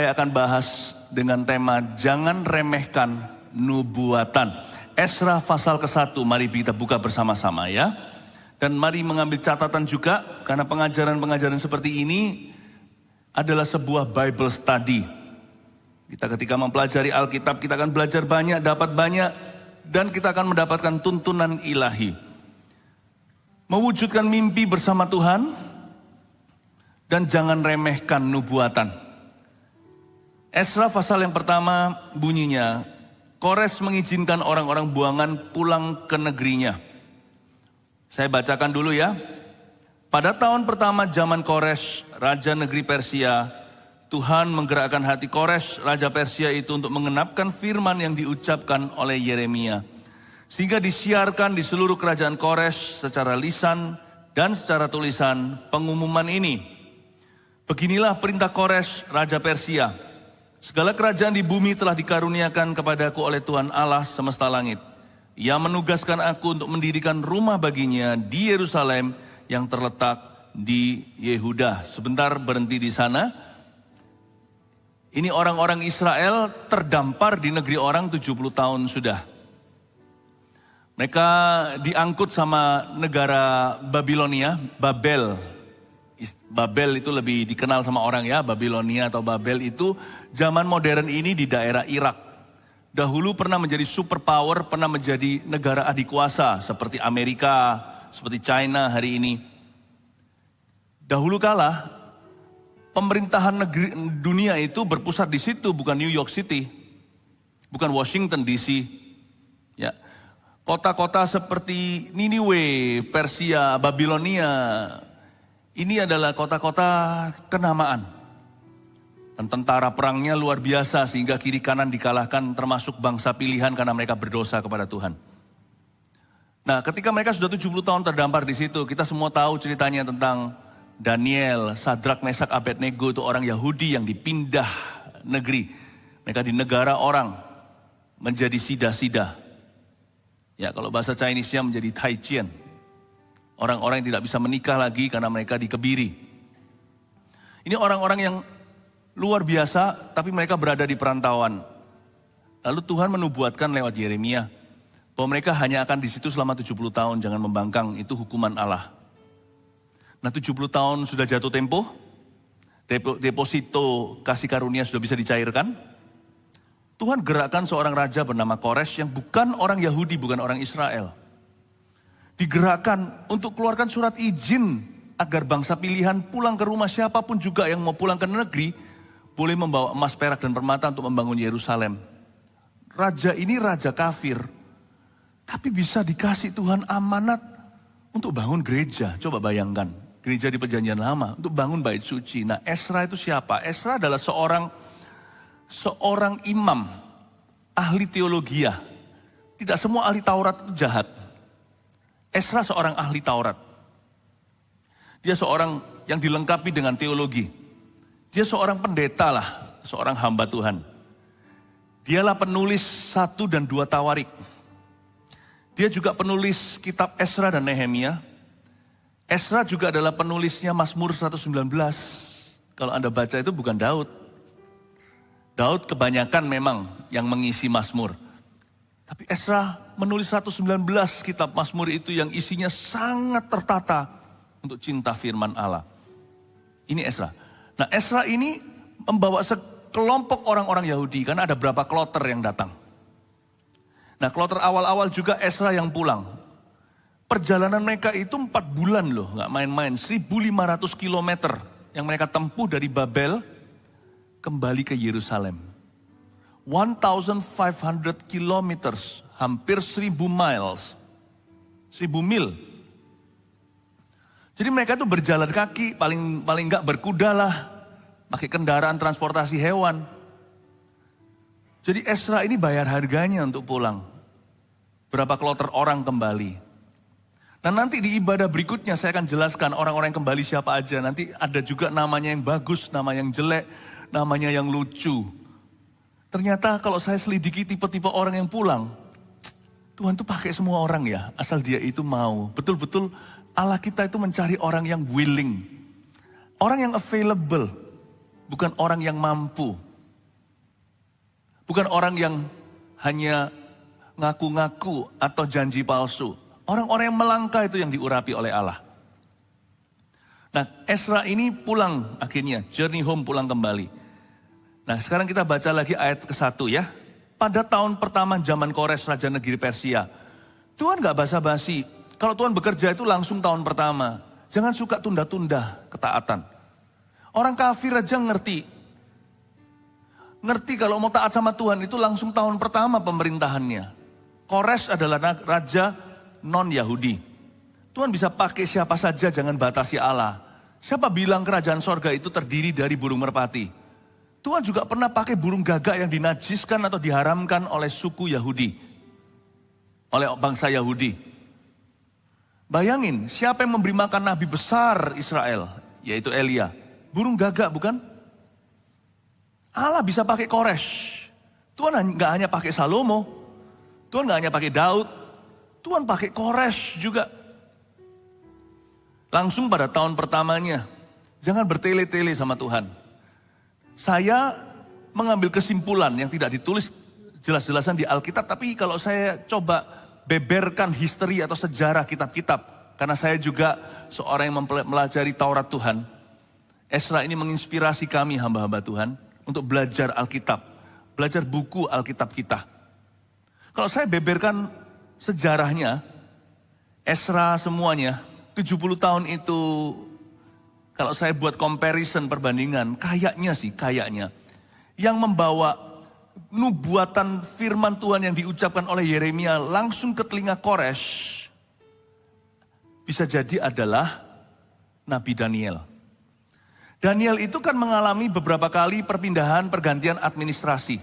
Saya akan bahas dengan tema jangan remehkan nubuatan. Esra pasal ke-1, mari kita buka bersama-sama ya. Dan mari mengambil catatan juga, karena pengajaran-pengajaran seperti ini adalah sebuah Bible study. Kita ketika mempelajari Alkitab, kita akan belajar banyak, dapat banyak, dan kita akan mendapatkan tuntunan ilahi. Mewujudkan mimpi bersama Tuhan, dan jangan remehkan nubuatan. Esra pasal yang pertama bunyinya, Kores mengizinkan orang-orang buangan pulang ke negerinya. Saya bacakan dulu ya. Pada tahun pertama zaman Kores, Raja Negeri Persia, Tuhan menggerakkan hati Kores, Raja Persia itu untuk mengenapkan firman yang diucapkan oleh Yeremia. Sehingga disiarkan di seluruh kerajaan Kores secara lisan dan secara tulisan pengumuman ini. Beginilah perintah Kores, Raja Persia. Segala kerajaan di bumi telah dikaruniakan kepadaku oleh Tuhan Allah semesta langit. Ia menugaskan aku untuk mendirikan rumah baginya di Yerusalem yang terletak di Yehuda. Sebentar berhenti di sana. Ini orang-orang Israel terdampar di negeri orang 70 tahun sudah. Mereka diangkut sama negara Babilonia, Babel. Babel itu lebih dikenal sama orang ya, Babilonia atau Babel itu zaman modern ini di daerah Irak. Dahulu pernah menjadi superpower, pernah menjadi negara adikuasa seperti Amerika, seperti China hari ini. Dahulu kala pemerintahan negeri dunia itu berpusat di situ, bukan New York City, bukan Washington DC. Ya. Kota-kota seperti Niniwe, Persia, Babilonia, ini adalah kota-kota kenamaan. Dan tentara perangnya luar biasa sehingga kiri kanan dikalahkan termasuk bangsa pilihan karena mereka berdosa kepada Tuhan. Nah, ketika mereka sudah 70 tahun terdampar di situ, kita semua tahu ceritanya tentang Daniel, Sadrak, Mesak, Abednego itu orang Yahudi yang dipindah negeri. Mereka di negara orang menjadi sida-sida. Ya, kalau bahasa Chinese-nya menjadi Taicien. Orang-orang yang tidak bisa menikah lagi karena mereka dikebiri. Ini orang-orang yang luar biasa, tapi mereka berada di perantauan. Lalu Tuhan menubuatkan lewat Yeremia bahwa mereka hanya akan di situ selama 70 tahun, jangan membangkang, itu hukuman Allah. Nah 70 tahun sudah jatuh tempo, deposito kasih karunia sudah bisa dicairkan. Tuhan gerakkan seorang raja bernama Kores yang bukan orang Yahudi, bukan orang Israel. Digerakkan untuk keluarkan surat izin agar bangsa pilihan pulang ke rumah, siapapun juga yang mau pulang ke negeri boleh membawa emas, perak, dan permata untuk membangun Yerusalem. Raja ini raja kafir, tapi bisa dikasih Tuhan amanat untuk bangun gereja. Coba bayangkan, gereja di Perjanjian Lama untuk bangun bait suci. Nah, Esra itu siapa? Esra adalah seorang imam, ahli teologi. Tidak semua ahli Taurat itu jahat. Esra seorang ahli Taurat. Dia seorang yang dilengkapi dengan teologi. Dia seorang pendeta lah, seorang hamba Tuhan. Dialah penulis 1 dan 2 Tawarik. Dia juga penulis kitab Esra dan Nehemia. Esra juga adalah penulisnya Mazmur 119. Kalau Anda baca itu bukan Daud. Daud kebanyakan memang yang mengisi Mazmur. Tapi Esra menulis 119 kitab Mazmur itu yang isinya sangat tertata untuk cinta firman Allah. Ini Esra. Nah, Esra ini membawa sekelompok orang-orang Yahudi karena ada berapa kloter yang datang. Nah, kloter awal-awal juga Esra yang pulang. Perjalanan mereka itu 4 bulan loh, nggak main-main. 1.500 kilometer yang mereka tempuh dari Babel kembali ke Yerusalem. 1,500 kilometers, hampir 1.000 miles, 1.000 mil. Jadi mereka tuh berjalan kaki, paling enggak berkuda lah, pakai kendaraan transportasi hewan. Jadi Esra ini bayar harganya untuk pulang. Berapa kloter orang kembali. Nah nanti di ibadah berikutnya saya akan jelaskan orang-orang yang kembali siapa aja. Nanti ada juga namanya yang bagus, nama yang jelek, namanya yang lucu. Ternyata kalau saya selidiki tipe-tipe orang yang pulang, Tuhan tuh pakai semua orang ya, asal dia itu mau. Betul-betul Allah kita itu mencari orang yang willing. Orang yang available, bukan orang yang mampu. Bukan orang yang hanya ngaku-ngaku atau janji palsu. Orang-orang yang melangkah itu yang diurapi oleh Allah. Nah, Ezra ini pulang akhirnya, journey home, pulang kembali. Nah, sekarang kita baca lagi ayat ke-1 ya. Pada tahun pertama zaman Kores, Raja Negeri Persia. Tuhan gak basa-basi. Kalau Tuhan bekerja itu langsung tahun pertama. Jangan suka tunda-tunda ketaatan. Orang kafir aja ngerti. Ngerti kalau mau taat sama Tuhan itu langsung tahun pertama pemerintahannya. Kores adalah raja non-Yahudi. Tuhan bisa pakai siapa saja, jangan batasi Allah. Siapa bilang kerajaan sorga itu terdiri dari burung merpati? Tuhan juga pernah pakai burung gagak yang dinajiskan atau diharamkan oleh suku Yahudi. Oleh bangsa Yahudi. Bayangin, siapa yang memberi makan nabi besar Israel? Yaitu Elia. Burung gagak bukan? Allah bisa pakai Kores. Tuhan gak hanya pakai Salomo. Tuhan gak hanya pakai Daud. Tuhan pakai Kores juga. Langsung pada tahun pertamanya. Jangan bertele-tele sama Tuhan. Saya mengambil kesimpulan yang tidak ditulis jelas-jelasan di Alkitab. Tapi kalau saya coba beberkan history atau sejarah kitab-kitab. Karena saya juga seorang yang mempelajari Taurat Tuhan. Ezra ini menginspirasi kami hamba-hamba Tuhan untuk belajar Alkitab. Belajar buku Alkitab kita. Kalau saya beberkan sejarahnya, Ezra semuanya, 70 tahun itu, kalau saya buat comparison, perbandingan, kayaknya, yang membawa nubuatan firman Tuhan yang diucapkan oleh Yeremia langsung ke telinga Kores, bisa jadi adalah Nabi Daniel. Daniel itu kan mengalami beberapa kali pergantian administrasi.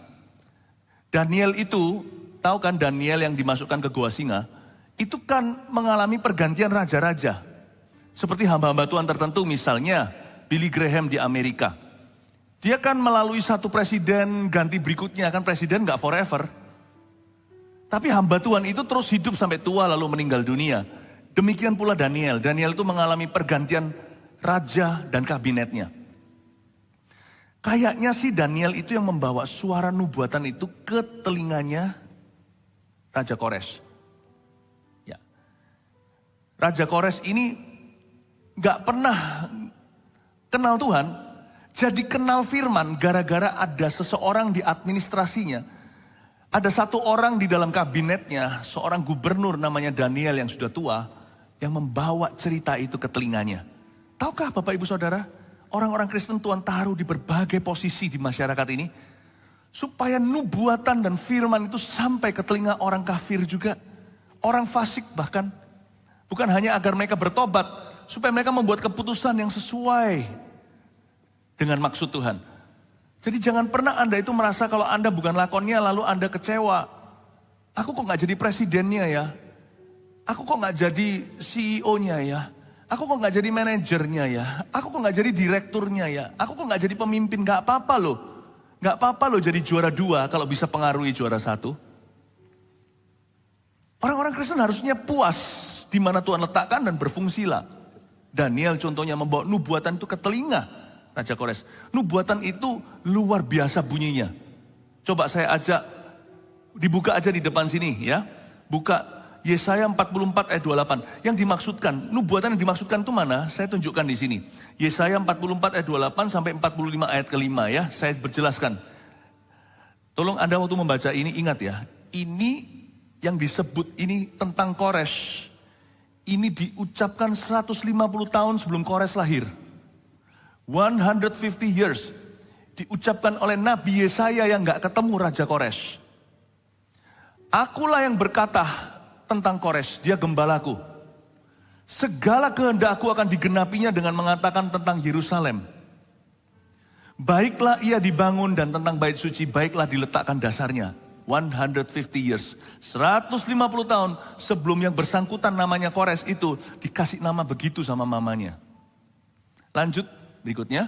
Daniel itu, tahu kan Daniel yang dimasukkan ke Gua Singa, itu kan mengalami pergantian raja-raja. Seperti hamba-hamba Tuhan tertentu misalnya Billy Graham di Amerika. Dia kan melalui satu presiden ganti berikutnya, kan presiden gak forever. Tapi hamba Tuhan itu terus hidup sampai tua lalu meninggal dunia. Demikian pula Daniel. Daniel itu mengalami pergantian raja dan kabinetnya. Kayaknya sih Daniel itu yang membawa suara nubuatan itu ke telinganya Raja Kores. Ya. Raja Kores ini gak pernah kenal Tuhan, jadi kenal firman gara-gara ada seseorang di administrasinya. Ada satu orang di dalam kabinetnya, seorang gubernur namanya Daniel yang sudah tua, yang membawa cerita itu ke telinganya. Tahukah Bapak Ibu Saudara, orang-orang Kristen Tuhan taruh di berbagai posisi di masyarakat ini, supaya nubuatan dan firman itu sampai ke telinga orang kafir juga. Orang fasik bahkan. Bukan hanya agar mereka bertobat, supaya mereka membuat keputusan yang sesuai dengan maksud Tuhan. Jadi jangan pernah Anda itu merasa kalau Anda bukan lakonnya lalu Anda kecewa. Aku kok gak jadi presidennya ya? Aku kok gak jadi CEO-nya ya? Aku kok gak jadi manajernya ya? Aku kok gak jadi direkturnya ya? Aku kok gak jadi pemimpin? Gak apa-apa loh. Gak apa-apa loh jadi juara 2 kalau bisa pengaruhi juara 1. Orang-orang Kristen harusnya puas di mana Tuhan letakkan dan berfungsilah. Daniel contohnya membawa nubuatan itu ke telinga Raja Kores. Nubuatan itu luar biasa bunyinya. Coba saya ajak, dibuka aja di depan sini ya. Buka Yesaya 44 ayat 28. Yang dimaksudkan, nubuatan yang dimaksudkan itu mana? Saya tunjukkan di sini. Yesaya 44 ayat 28 sampai 45 ayat ke-5 ya. Saya berjelaskan. Tolong Anda waktu membaca ini ingat ya. Ini yang disebut ini tentang Kores. Ini diucapkan 150 tahun sebelum Kores lahir. 150 years. Diucapkan oleh Nabi Yesaya yang gak ketemu Raja Kores. Akulah yang berkata tentang Kores, dia gembalaku. Segala kehendakku akan digenapinya dengan mengatakan tentang Yerusalem. Baiklah ia dibangun dan tentang bait suci, baiklah diletakkan dasarnya. 150 years, 150 tahun sebelum yang bersangkutan namanya Kores itu dikasih nama begitu sama mamanya. Lanjut berikutnya,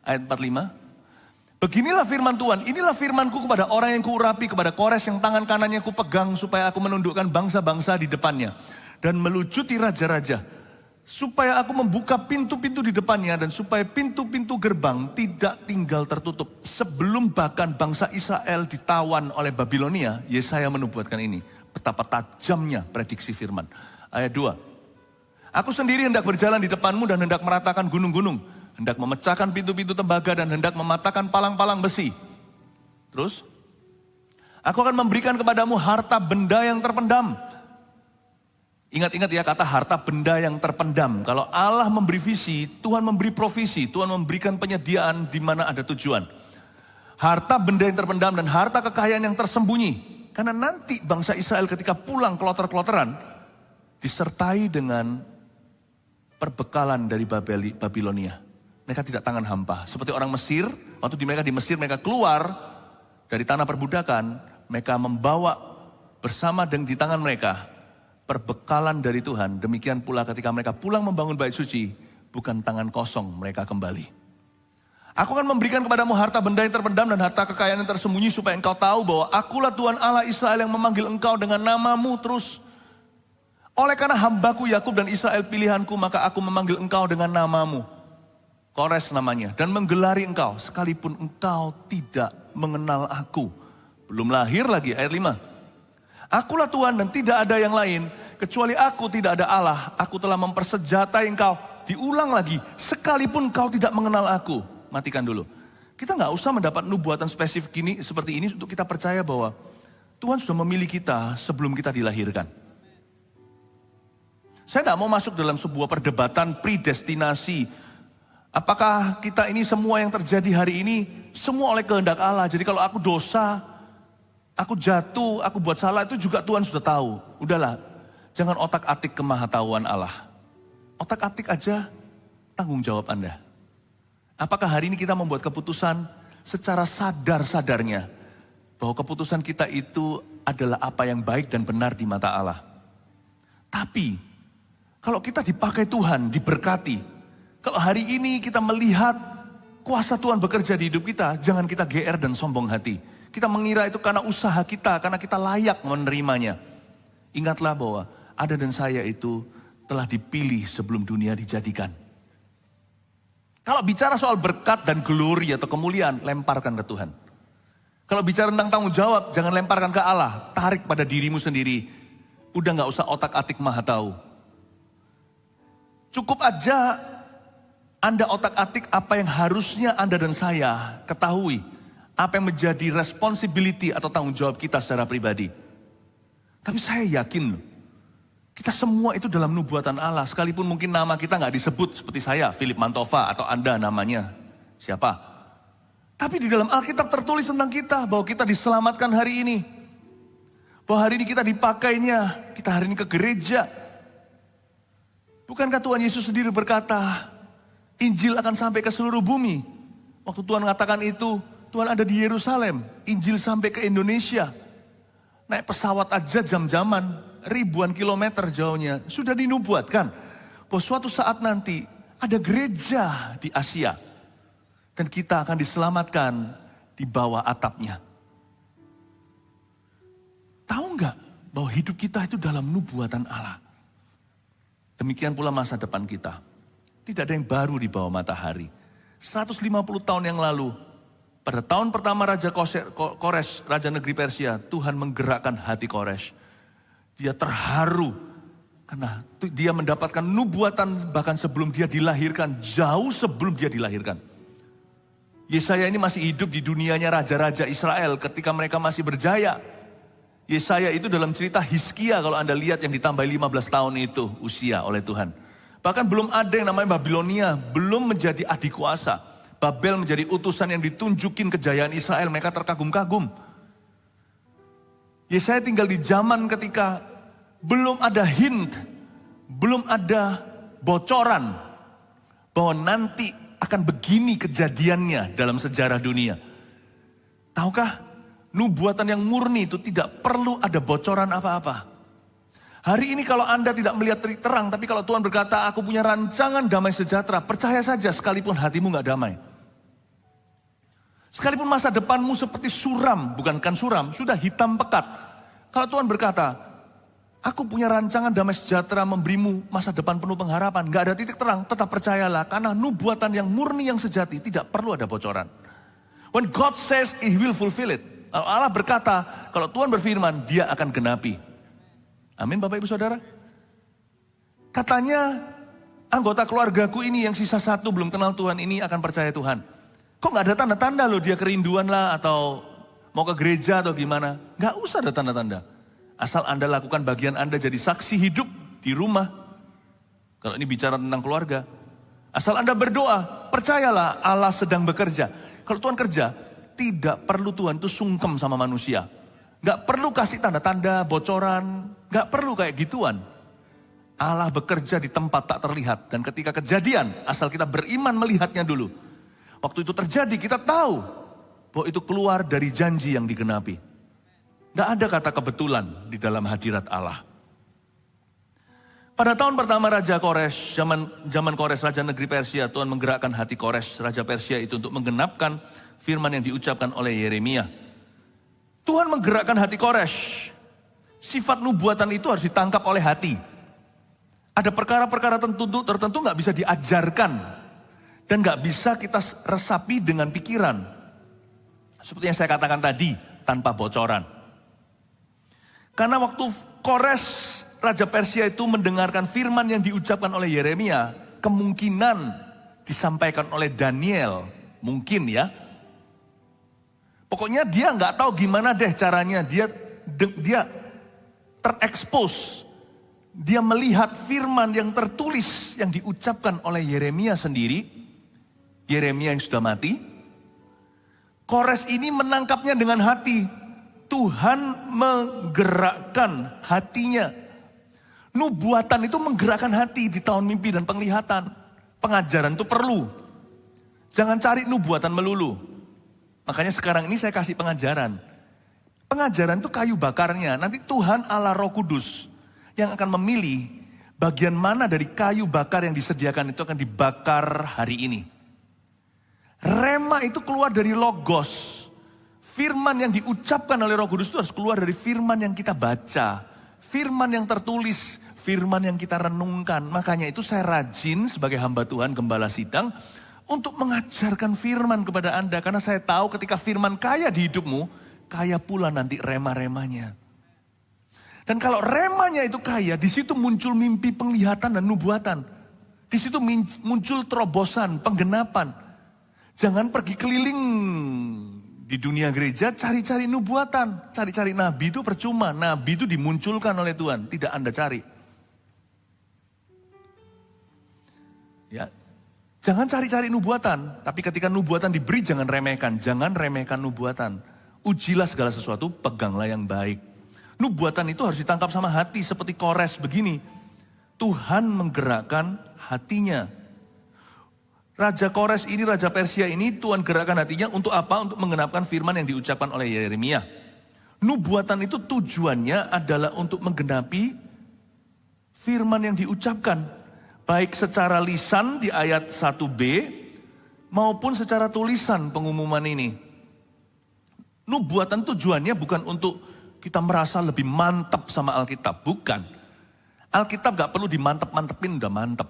ayat 45. Beginilah firman Tuhan, inilah firmanku kepada orang yang kuurapi, kepada Kores yang tangan kanannya kupegang supaya aku menundukkan bangsa-bangsa di depannya. Dan melucuti raja-raja. supaya aku membuka pintu-pintu di depannya dan supaya pintu-pintu gerbang tidak tinggal tertutup. Sebelum bahkan bangsa Israel ditawan oleh Babilonia, Yesaya menubuatkan ini. Betapa tajamnya prediksi firman. Ayat 2. Aku sendiri hendak berjalan di depanmu dan hendak meratakan gunung-gunung. Hendak memecahkan pintu-pintu tembaga dan hendak mematahkan palang-palang besi. Terus, aku akan memberikan kepadamu harta benda yang terpendam. Ingat-ingat ya kata harta benda yang terpendam. Kalau Allah memberi visi, Tuhan memberi provisi, Tuhan memberikan penyediaan di mana ada tujuan. Harta benda yang terpendam dan harta kekayaan yang tersembunyi. Karena nanti bangsa Israel ketika pulang kloter-kloteran, disertai dengan perbekalan dari Babilonia. Mereka tidak tangan hampa. Seperti orang Mesir, waktu mereka di Mesir, mereka keluar dari tanah perbudakan, mereka membawa bersama dengan di tangan mereka perbekalan dari Tuhan. Demikian pula ketika mereka pulang membangun bait suci, bukan tangan kosong mereka kembali. Aku akan memberikan kepadamu harta benda yang terpendam dan harta kekayaan yang tersembunyi supaya engkau tahu bahwa akulah Tuhan Allah Israel yang memanggil engkau dengan namamu terus. Oleh karena hambaku Yakub dan Israel pilihanku, maka aku memanggil engkau dengan namamu. Kores namanya. Dan menggelari engkau sekalipun engkau tidak mengenal aku. Belum lahir lagi ayat 5. Akulah Tuhan dan tidak ada yang lain. Kecuali aku tidak ada Allah. Aku telah mempersenjatai engkau. Diulang lagi. Sekalipun engkau tidak mengenal aku. Matikan dulu. Kita gak usah mendapat nubuatan spesifik ini, seperti ini untuk kita percaya bahwa Tuhan sudah memilih kita sebelum kita dilahirkan. Saya gak mau masuk dalam sebuah perdebatan predestinasi. Apakah kita ini semua yang terjadi hari ini semua oleh kehendak Allah. Jadi kalau aku dosa, aku jatuh, aku buat salah, itu juga Tuhan sudah tahu. Udahlah, jangan otak-atik kemahatauan Allah. Otak-atik aja tanggung jawab Anda. Apakah hari ini kita membuat keputusan secara sadar-sadarnya bahwa keputusan kita itu adalah apa yang baik dan benar di mata Allah. Tapi kalau kita dipakai Tuhan, diberkati, kalau hari ini kita melihat kuasa Tuhan bekerja di hidup kita, jangan kita GR dan sombong hati. Kita mengira itu karena usaha kita, karena kita layak menerimanya. Ingatlah bahwa Anda dan saya itu telah dipilih sebelum dunia dijadikan. Kalau bicara soal berkat dan glory atau kemuliaan, lemparkan ke Tuhan. Kalau bicara tentang tanggung jawab, jangan lemparkan ke Allah. Tarik pada dirimu sendiri. Udah gak usah otak-atik maha tahu. Cukup aja Anda otak-atik apa yang harusnya Anda dan saya ketahui. Apa yang menjadi responsibility atau tanggung jawab kita secara pribadi. Tapi saya yakin loh, kita semua itu dalam nubuatan Allah. Sekalipun mungkin nama kita gak disebut seperti saya, Philip Mantova, atau Anda namanya siapa. Tapi di dalam Alkitab tertulis tentang kita, bahwa kita diselamatkan hari ini. Bahwa hari ini kita dipakainya, kita hari ini ke gereja. Bukankah Tuhan Yesus sendiri berkata, Injil akan sampai ke seluruh bumi. Waktu Tuhan mengatakan itu, Tuhan ada di Yerusalem, Injil sampai ke Indonesia. Naik pesawat aja jam-jaman, ribuan kilometer jauhnya, sudah dinubuatkan bahwa suatu saat nanti ada gereja di Asia dan kita akan diselamatkan di bawah atapnya. Tahu nggak bahwa hidup kita itu dalam nubuatan Allah? Demikian pula masa depan kita. Tidak ada yang baru di bawah matahari. 150 tahun yang lalu, pada tahun pertama Raja Kores, Raja Negeri Persia, Tuhan menggerakkan hati Kores. Dia terharu karena dia mendapatkan nubuatan bahkan sebelum dia dilahirkan, jauh sebelum dia dilahirkan. Yesaya ini masih hidup di dunianya raja-raja Israel ketika mereka masih berjaya. Yesaya itu dalam cerita Hizkia kalau Anda lihat yang ditambahi 15 tahun itu usia oleh Tuhan. Bahkan belum ada yang namanya Babilonia, belum menjadi adik kuasa. Babel menjadi utusan yang ditunjukin kejayaan Israel, mereka terkagum-kagum. Yesaya tinggal di zaman ketika belum ada hint, belum ada bocoran bahwa nanti akan begini kejadiannya dalam sejarah dunia. Tahukah, nubuatan yang murni itu tidak perlu ada bocoran apa-apa. Hari ini kalau Anda tidak melihat titik terang, tapi kalau Tuhan berkata, aku punya rancangan damai sejahtera, percaya saja sekalipun hatimu gak damai. Sekalipun masa depanmu seperti suram, bukan suram, sudah hitam pekat. Kalau Tuhan berkata, Aku punya rancangan damai sejahtera memberimu masa depan penuh pengharapan. Gak ada titik terang, tetap percayalah. Karena nubuatan yang murni yang sejati tidak perlu ada bocoran. When God says He will fulfill it. Allah berkata, kalau Tuhan berfirman, Dia akan genapi. Amin Bapak Ibu Saudara. Katanya anggota keluargaku ini yang sisa satu belum kenal Tuhan ini akan percaya Tuhan. Kok gak ada tanda-tanda loh dia kerinduan lah atau mau ke gereja atau gimana. Gak usah ada tanda-tanda. Asal Anda lakukan bagian Anda jadi saksi hidup di rumah. Kalau ini bicara tentang keluarga. Asal Anda berdoa, percayalah Allah sedang bekerja. Kalau Tuhan kerja, tidak perlu Tuhan itu sungkem sama manusia. Gak perlu kasih tanda-tanda, bocoran. Gak perlu kayak gituan. Allah bekerja di tempat tak terlihat. Dan ketika kejadian, asal kita beriman melihatnya dulu. Waktu itu terjadi, kita tahu bahwa itu keluar dari janji yang digenapi. Tidak ada kata kebetulan di dalam hadirat Allah. Pada tahun pertama Raja Kores, zaman Kores Raja Negeri Persia, Tuhan menggerakkan hati Kores Raja Persia itu untuk menggenapkan firman yang diucapkan oleh Yeremia. Tuhan menggerakkan hati Kores. Sifat nubuatan itu harus ditangkap oleh hati. Ada perkara-perkara tertentu nggak bisa diajarkan. Dan nggak bisa kita resapi dengan pikiran. Seperti yang saya katakan tadi, tanpa bocoran. Karena waktu Kores, Raja Persia itu mendengarkan firman yang diucapkan oleh Yeremia, kemungkinan disampaikan oleh Daniel. Mungkin ya. Pokoknya dia nggak tahu gimana deh caranya. Dia terekspos. Dia melihat firman yang tertulis yang diucapkan oleh Yeremia sendiri. Yeremia yang sudah mati. Kores ini menangkapnya dengan hati. Tuhan menggerakkan hatinya. Nubuatan itu menggerakkan hati di tahun mimpi dan penglihatan. Pengajaran itu perlu. Jangan cari nubuatan melulu. Makanya sekarang ini saya kasih pengajaran. Pengajaran itu kayu bakarnya. Nanti Tuhan Allah Roh Kudus yang akan memilih bagian mana dari kayu bakar yang disediakan itu akan dibakar hari ini. Rema itu keluar dari logos. Firman yang diucapkan oleh Roh Kudus itu harus keluar dari firman yang kita baca. Firman yang tertulis, firman yang kita renungkan. Makanya itu saya rajin sebagai hamba Tuhan, Gembala Sidang, untuk mengajarkan firman kepada Anda. Karena saya tahu ketika firman kaya di hidupmu, kaya pula nanti rema-remanya. Dan kalau remanya itu kaya, di situ muncul mimpi, penglihatan, dan nubuatan. Di situ muncul terobosan, penggenapan. Jangan pergi keliling di dunia gereja, cari-cari nubuatan. Cari-cari nabi itu percuma. Nabi itu dimunculkan oleh Tuhan, tidak Anda cari. Ya, jangan cari-cari nubuatan. Tapi ketika nubuatan diberi, jangan remehkan. Jangan remehkan nubuatan. Ujilah segala sesuatu, peganglah yang baik. Nubuatan itu harus ditangkap sama hati seperti Kores begini. Tuhan menggerakkan hatinya. Raja Kores ini, Raja Persia ini Tuhan gerakkan hatinya untuk apa? Untuk menggenapkan firman yang diucapkan oleh Yeremia. Nubuatan itu tujuannya adalah untuk menggenapi firman yang diucapkan. Baik secara lisan di ayat 1b maupun secara tulisan pengumuman ini. Nubuatan tujuannya bukan untuk kita merasa lebih mantap sama Alkitab. Bukan. Alkitab gak perlu dimantep-mantepin, udah mantep.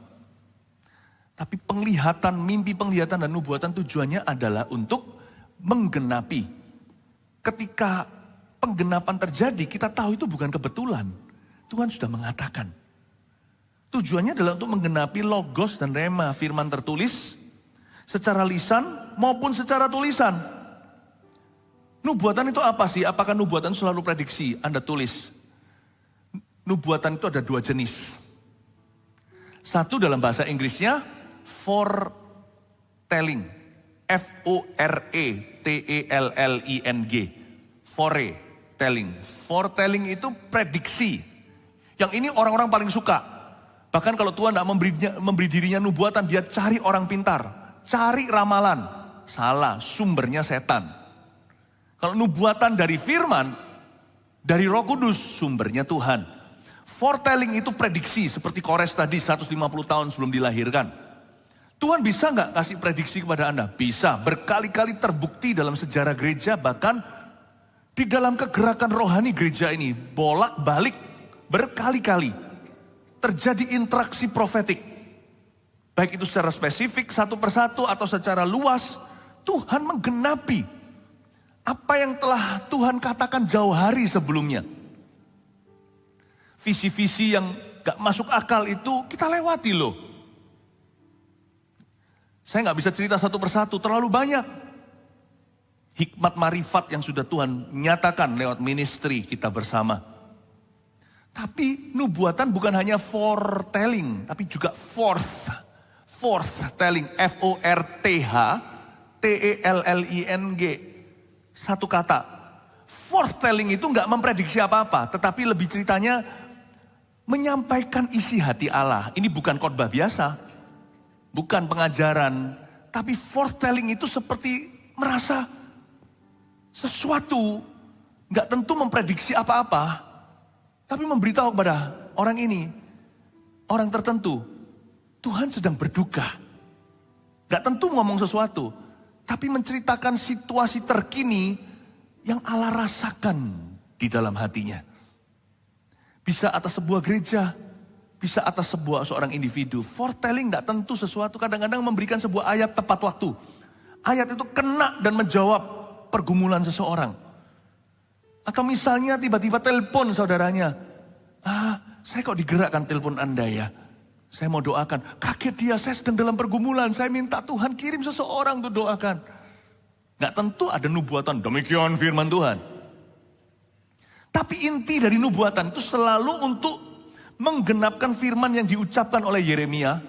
Tapi penglihatan, mimpi penglihatan dan nubuatan tujuannya adalah untuk menggenapi. Ketika penggenapan terjadi, kita tahu itu bukan kebetulan. Tuhan sudah mengatakan. Tujuannya adalah untuk menggenapi logos dan rema, firman tertulis, secara lisan maupun secara tulisan. Nubuatan itu apa sih? Apakah nubuatan selalu prediksi? Anda tulis. Nubuatan itu ada dua jenis. Satu dalam bahasa Inggrisnya, foretelling. Foretelling. Foretelling. Foretelling itu prediksi. Yang ini orang-orang paling suka. Bahkan kalau Tuhan tidak memberi dirinya nubuatan, dia cari orang pintar. Cari ramalan. Salah, sumbernya setan. Kalau nubuatan dari firman, dari Roh Kudus, sumbernya Tuhan. Foretelling itu prediksi, seperti Kores tadi 150 tahun sebelum dilahirkan. Tuhan bisa nggak kasih prediksi kepada Anda? Bisa, berkali-kali terbukti dalam sejarah gereja, bahkan di dalam kegerakan rohani gereja ini, bolak-balik berkali-kali terjadi interaksi profetik. Baik itu secara spesifik, satu persatu, atau secara luas, Tuhan menggenapi apa yang telah Tuhan katakan jauh hari sebelumnya. Visi-visi yang gak masuk akal itu kita lewati loh. Saya gak bisa cerita satu persatu, terlalu banyak. Hikmat marifat yang sudah Tuhan nyatakan lewat ministry kita bersama. Tapi nubuatan bukan hanya foretelling, tapi juga forthtelling, Forthtelling. Satu kata. Forthtelling itu gak memprediksi apa-apa, tetapi lebih ceritanya menyampaikan isi hati Allah. Ini bukan khotbah biasa, bukan pengajaran, tapi forthtelling itu seperti merasa sesuatu, gak tentu memprediksi apa-apa, tapi memberitahu kepada orang ini, orang tertentu, Tuhan sedang berduka. Gak tentu ngomong sesuatu, tapi menceritakan situasi terkini yang Allah rasakan di dalam hatinya. Bisa atas sebuah gereja, bisa atas seorang individu. Foretelling gak tentu sesuatu, kadang-kadang memberikan sebuah ayat tepat waktu. Ayat itu kena dan menjawab pergumulan seseorang. Atau misalnya tiba-tiba telepon saudaranya. Saya kok digerakkan telepon Anda ya. Saya mau doakan. Kaget dia, saya sedang dalam pergumulan. Saya minta Tuhan kirim seseorang untuk doakan. Gak tentu ada nubuatan, demikian firman Tuhan. Tapi inti dari nubuatan itu selalu untuk menggenapkan firman yang diucapkan oleh Yeremia.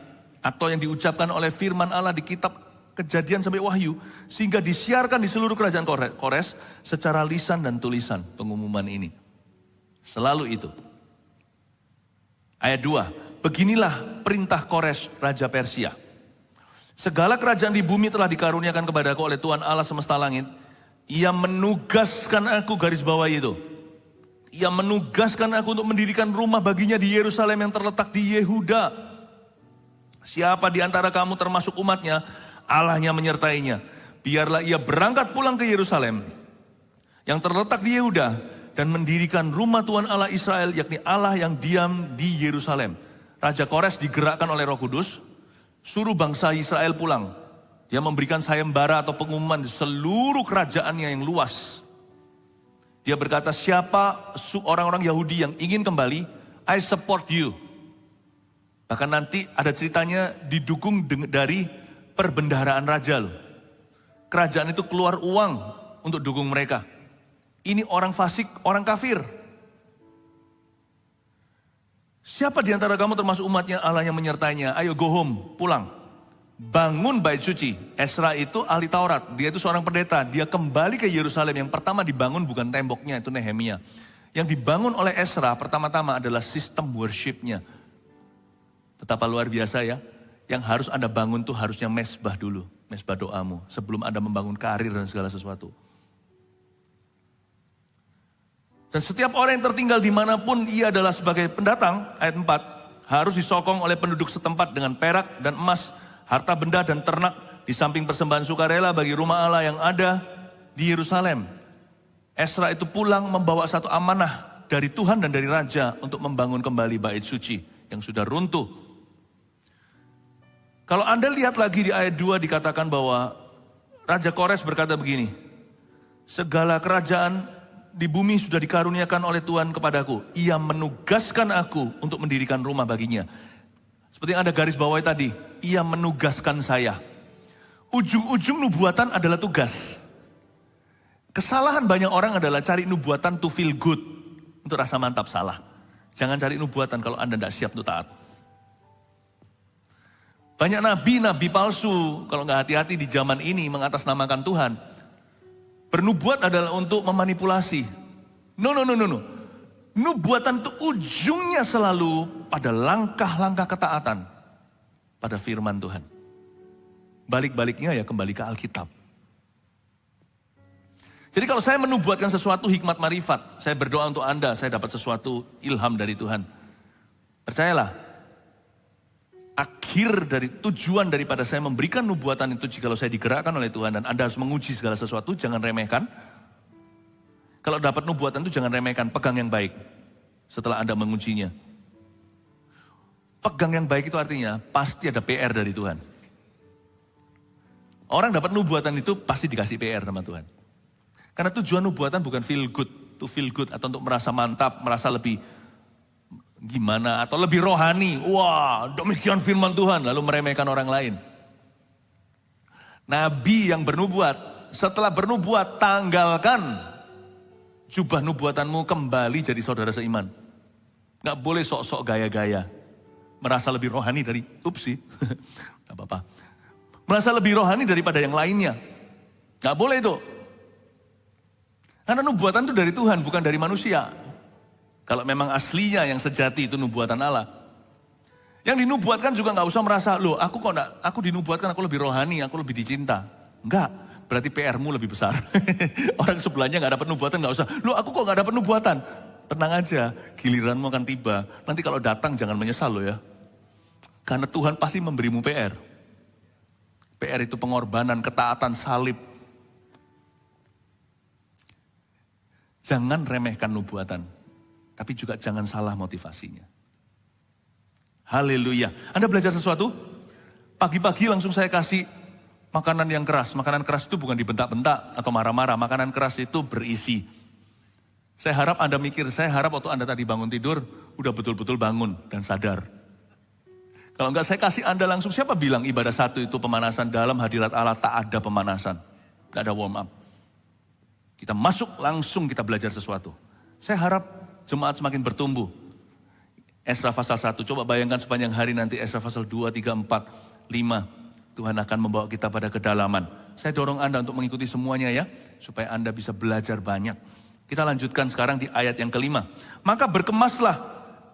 Atau yang diucapkan oleh firman Allah di kitab Kejadian sampai Wahyu, sehingga disiarkan di seluruh kerajaan Kores secara lisan dan tulisan pengumuman ini. Selalu itu. Ayat 2, beginilah perintah Kores Raja Persia. Segala kerajaan di bumi telah dikaruniakan kepadaku oleh Tuhan Allah semesta langit. Ia menugaskan aku, garis bawah itu. Ia menugaskan aku untuk mendirikan rumah baginya di Yerusalem yang terletak di Yehuda. Siapa di antara kamu termasuk umatnya, Allahnya menyertainya. Biarlah ia berangkat pulang ke Yerusalem yang terletak di Yehuda dan mendirikan rumah Tuhan Allah Israel, yakni Allah yang diam di Yerusalem. Raja Kores digerakkan oleh Roh Kudus, suruh bangsa Israel pulang. Dia memberikan sayembara atau pengumuman di seluruh kerajaannya yang luas. Dia berkata, siapa orang-orang Yahudi yang ingin kembali, I support you. Bahkan nanti ada ceritanya didukung dari perbendaharaan raja loh. Kerajaan itu keluar uang untuk dukung mereka. Ini orang fasik, orang kafir. Siapa di antara kamu termasuk umatnya Allah yang menyertainya? Ayo go home, pulang. Bangun bait suci. Ezra itu ahli Taurat, dia itu seorang pendeta. Dia kembali ke Yerusalem. Yang pertama dibangun bukan temboknya, itu Nehemia. Yang dibangun oleh Ezra pertama-tama adalah sistem worshipnya. Betapa luar biasa ya. Yang harus Anda bangun tuh harusnya mesbah dulu. Mesbah doamu. Sebelum Anda membangun karir dan segala sesuatu. Dan setiap orang yang tertinggal dimanapun ia adalah sebagai pendatang. Ayat 4. Harus disokong oleh penduduk setempat dengan perak dan emas, harta benda dan ternak. Di samping persembahan sukarela bagi rumah Allah yang ada di Yerusalem. Ezra itu pulang membawa satu amanah dari Tuhan dan dari Raja untuk membangun kembali bait suci yang sudah runtuh. Kalau Anda lihat lagi di ayat 2 dikatakan bahwa Raja Kores berkata begini. Segala kerajaan di bumi sudah dikaruniakan oleh Tuhan kepadaku. Ia menugaskan aku untuk mendirikan rumah baginya. Seperti yang Anda garis bawahi tadi. Ia menugaskan saya. Ujung-ujung nubuatan adalah tugas. Kesalahan banyak orang adalah cari nubuatan to feel good. Untuk rasa mantap, salah. Jangan cari nubuatan kalau Anda tidak siap untuk taat. Banyak nabi-nabi palsu, kalau nggak hati-hati di zaman ini mengatasnamakan Tuhan. Bernubuat adalah untuk memanipulasi. No. Nubuatan itu ujungnya selalu pada langkah-langkah ketaatan. Pada firman Tuhan. Balik-baliknya ya kembali ke Alkitab. Jadi kalau saya menubuatkan sesuatu hikmat marifat, saya berdoa untuk Anda, saya dapat sesuatu ilham dari Tuhan. Percayalah. Akhir dari tujuan daripada saya memberikan nubuatan itu jikalau saya digerakkan oleh Tuhan dan Anda harus menguji segala sesuatu, jangan remehkan. Kalau dapat nubuatan itu jangan remehkan, pegang yang baik. setelah Anda mengujinya. Pegang yang baik itu artinya pasti ada PR dari Tuhan. Orang dapat nubuatan itu pasti dikasih PR sama Tuhan. Karena tujuan nubuatan bukan feel good, to feel good atau untuk merasa mantap, merasa lebih gimana atau lebih rohani. Wah, demikian firman Tuhan lalu meremehkan orang lain. Nabi yang bernubuat, setelah bernubuat tanggalkan jubah nubuatanmu, kembali jadi saudara seiman. Gak boleh sok-sok gaya-gaya. Merasa lebih rohani dari, gak apa-apa. Merasa lebih rohani daripada yang lainnya. Gak boleh itu. Karena nubuatan itu dari Tuhan, bukan dari manusia. Kalau memang aslinya yang sejati itu nubuatan Allah. Yang dinubuatkan juga gak usah merasa, loh aku dinubuatkan aku lebih rohani, aku lebih dicinta. Enggak, berarti PR-mu lebih besar. Orang sebelahnya gak dapat nubuatan gak usah, loh aku kok gak dapat nubuatan. Tenang aja, giliranmu akan tiba. Nanti kalau datang jangan menyesal loh ya. Karena Tuhan pasti memberimu PR. PR itu pengorbanan, ketaatan, salib. Jangan remehkan nubuatan. Tapi juga jangan salah motivasinya. Haleluya. Anda belajar sesuatu? Pagi-pagi langsung saya kasih makanan yang keras. Makanan keras itu bukan dibentak-bentak atau marah-marah. Makanan keras itu berisi. Saya harap Anda mikir, saya harap waktu Anda tadi bangun tidur, udah betul-betul bangun dan sadar. Kalau enggak saya kasih Anda langsung, siapa bilang ibadah satu itu pemanasan? Dalam hadirat Allah tak ada pemanasan. Tak ada warm up. Kita masuk langsung kita belajar sesuatu. Saya harap jemaat semakin bertumbuh. Esra pasal 1, coba bayangkan sepanjang hari nanti Esra pasal 2, 3, 4, 5. Tuhan akan membawa kita pada kedalaman. Saya dorong Anda untuk mengikuti semuanya ya. Supaya Anda bisa belajar banyak. Kita lanjutkan sekarang di ayat yang kelima. Maka berkemaslah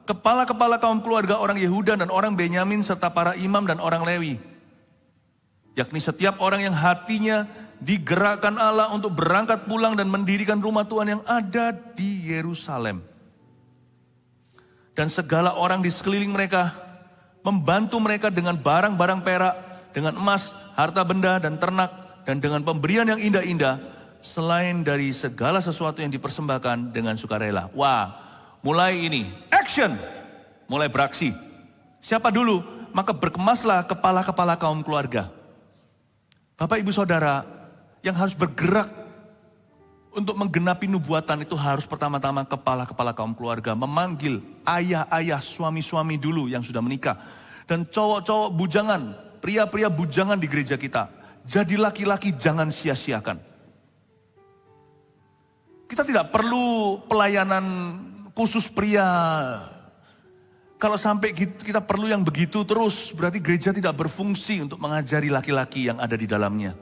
kepala-kepala kaum keluarga orang Yehuda dan orang Benyamin serta para imam dan orang Lewi. Yakni setiap orang yang hatinya digerakkan Allah untuk berangkat pulang dan mendirikan rumah Tuhan yang ada di Yerusalem. Dan segala orang di sekeliling mereka membantu mereka dengan barang-barang perak, dengan emas, harta benda dan ternak, dan dengan pemberian yang indah-indah, selain dari segala sesuatu yang dipersembahkan dengan sukarela. Wah, mulai ini, action, mulai beraksi. Siapa dulu? Maka berkemaslah kepala-kepala kaum keluarga. Bapak ibu saudara, yang harus bergerak untuk menggenapi nubuatan itu harus pertama-tama kepala-kepala kaum keluarga. Memanggil ayah-ayah, suami-suami dulu yang sudah menikah. Dan cowok-cowok bujangan, pria-pria bujangan di gereja kita. Jadi laki-laki jangan sia-siakan. Kita tidak perlu pelayanan khusus pria. Kalau sampai kita perlu yang begitu terus, berarti gereja tidak berfungsi untuk mengajari laki-laki yang ada di dalamnya.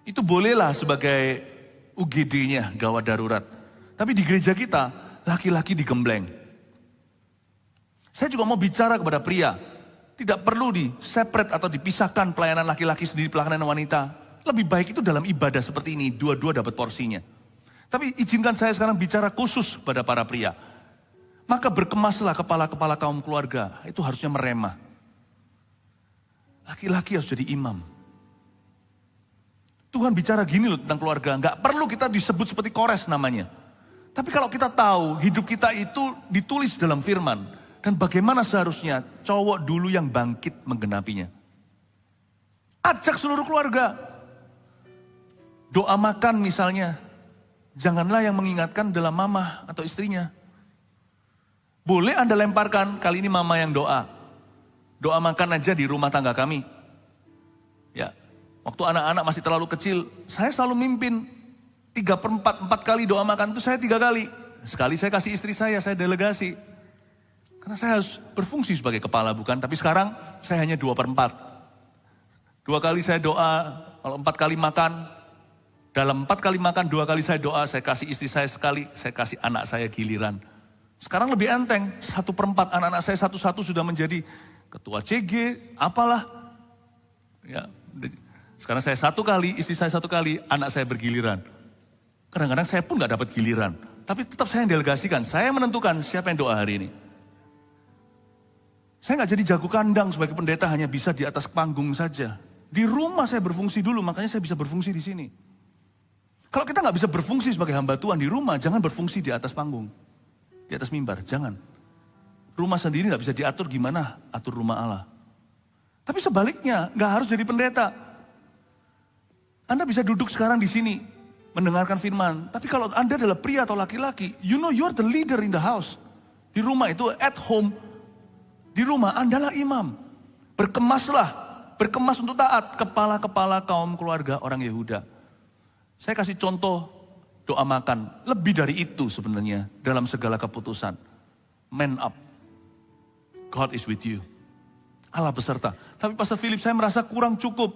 Itu bolehlah sebagai UGD-nya, gawat darurat. Tapi di gereja kita, laki-laki digembleng. Saya juga mau bicara kepada pria. Tidak perlu di-separate atau dipisahkan pelayanan laki-laki sendiri, pelayanan wanita. Lebih baik itu dalam ibadah seperti ini, dua-dua dapat porsinya. Tapi izinkan saya sekarang bicara khusus pada para pria. Maka berkemaslah kepala-kepala kaum keluarga. Itu harusnya meremah. Laki-laki harus jadi imam. Tuhan bicara gini loh tentang keluarga. Nggak perlu kita disebut seperti Kores namanya. Tapi kalau kita tahu hidup kita itu ditulis dalam firman. Dan bagaimana seharusnya cowok dulu yang bangkit menggenapinya. Ajak seluruh keluarga. Doa makan misalnya. Janganlah yang mengingatkan adalah mama atau istrinya. Boleh Anda lemparkan, kali ini mama yang doa. Doa makan aja di rumah tangga kami. Ya, waktu anak-anak masih terlalu kecil, saya selalu mimpin 3/4 kali doa makan itu saya 3 kali. Sekali saya kasih istri saya delegasi. Karena saya harus berfungsi sebagai kepala bukan, tapi sekarang saya hanya 2/4. 2 kali saya doa, kalau 4 kali makan, dalam 4 kali makan 2 kali saya doa, saya kasih istri saya sekali, saya kasih anak saya giliran. Sekarang lebih enteng, 1/4 anak-anak saya satu-satu sudah menjadi ketua CG, apalah. Ya, sekarang saya 1 kali, istri saya 1 kali, anak saya bergiliran. Kadang-kadang saya pun gak dapat giliran. Tapi tetap saya yang delegasikan, saya menentukan siapa yang doa hari ini. Saya gak jadi jago kandang sebagai pendeta hanya bisa di atas panggung saja. Di rumah saya berfungsi dulu, makanya saya bisa berfungsi di sini. Kalau kita gak bisa berfungsi sebagai hamba Tuhan di rumah, jangan berfungsi di atas panggung. di atas mimbar, jangan. Rumah sendiri gak bisa diatur, gimana atur rumah Allah. Tapi sebaliknya, gak harus jadi pendeta. Anda bisa duduk sekarang di sini, mendengarkan firman. Tapi kalau Anda adalah pria atau laki-laki, you know you are the leader in the house. Di rumah itu, at home, di rumah Anda lah imam. Berkemas untuk taat, kepala-kepala kaum keluarga orang Yehuda. Saya kasih contoh doa makan, lebih dari itu sebenarnya dalam segala keputusan. Man up. God is with you. Allah beserta. Tapi Pastor Philip, saya merasa kurang cukup.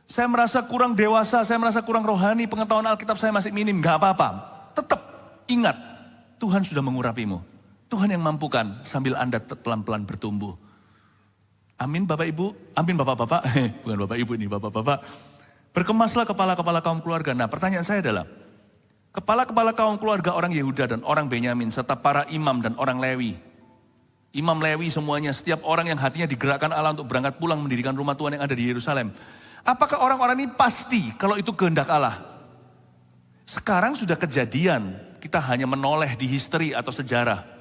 Saya merasa kurang dewasa, saya merasa kurang rohani, pengetahuan Alkitab saya masih minim. Gak apa-apa. Tetap ingat, Tuhan sudah mengurapimu. Tuhan yang mampukan sambil Anda pelan-pelan bertumbuh. Amin Bapak Ibu, amin Bapak-Bapak. Bukan Bapak Ibu ini, Bapak-Bapak. Berkemaslah kepala-kepala kaum keluarga. Nah pertanyaan saya adalah, kepala-kepala kaum keluarga orang Yehuda dan orang Benyamin, serta para imam dan orang Lewi. Imam Lewi semuanya, setiap orang yang hatinya digerakkan Allah untuk berangkat pulang mendirikan rumah Tuhan yang ada di Yerusalem. Apakah orang-orang ini pasti kalau itu kehendak Allah? Sekarang sudah kejadian, kita hanya menoleh di history atau sejarah.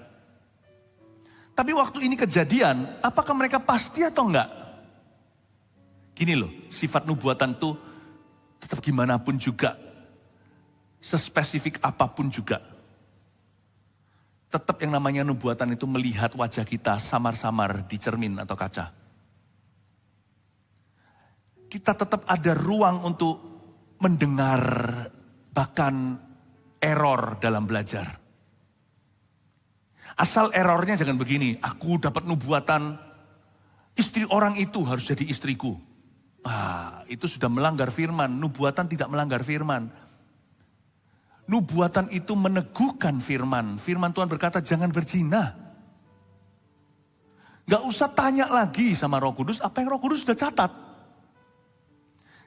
Tapi waktu ini kejadian, apakah mereka pasti atau enggak? Gini loh, sifat nubuatan itu tetap gimana pun juga, sespesifik apapun juga. Tetap yang namanya nubuatan itu melihat wajah kita samar-samar di cermin atau kaca. Kita tetap ada ruang untuk mendengar bahkan error dalam belajar. Asal errornya jangan begini, aku dapat nubuatan, istri orang itu harus jadi istriku. Itu sudah melanggar firman, nubuatan tidak melanggar firman. Nubuatan itu meneguhkan firman. Firman Tuhan berkata jangan berzina. Gak usah tanya lagi sama Roh Kudus apa yang Roh Kudus sudah catat.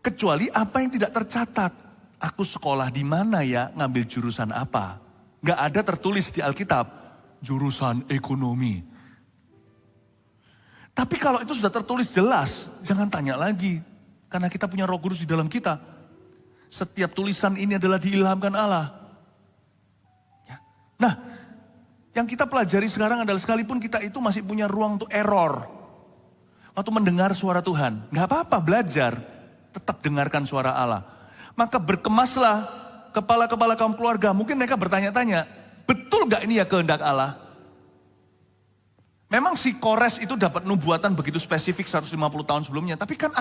Kecuali apa yang tidak tercatat. Aku sekolah di mana ya, ngambil jurusan apa. Gak ada tertulis di Alkitab, jurusan ekonomi. Tapi kalau itu sudah tertulis jelas, jangan tanya lagi. Karena kita punya Roh Kudus di dalam kita. Setiap tulisan ini adalah diilhamkan Allah. Ya. Nah, yang kita pelajari sekarang adalah sekalipun kita itu masih punya ruang untuk error. Waktu mendengar suara Tuhan. Gak apa-apa belajar, tetap dengarkan suara Allah. Maka berkemaslah kepala-kepala kaum keluarga. Mungkin mereka bertanya-tanya, betul gak ini ya kehendak Allah? Memang si Kores itu dapat nubuatan begitu spesifik 150 tahun sebelumnya. Tapi kan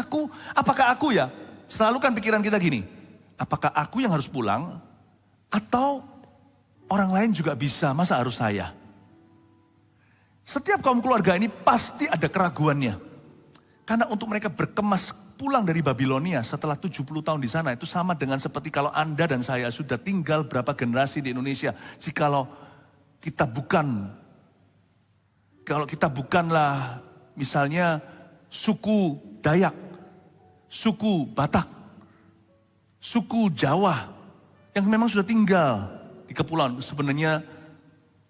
apakah aku ya? Selalu kan pikiran kita gini. Apakah aku yang harus pulang? Atau orang lain juga bisa, masa harus saya? Setiap kaum keluarga ini pasti ada keraguannya. Karena untuk mereka berkemas pulang dari Babilonia setelah 70 tahun di sana, itu sama dengan seperti kalau Anda dan saya sudah tinggal berapa generasi di Indonesia. Kalau kita bukanlah misalnya suku Dayak, suku Batak, suku Jawa yang memang sudah tinggal di kepulauan. Sebenarnya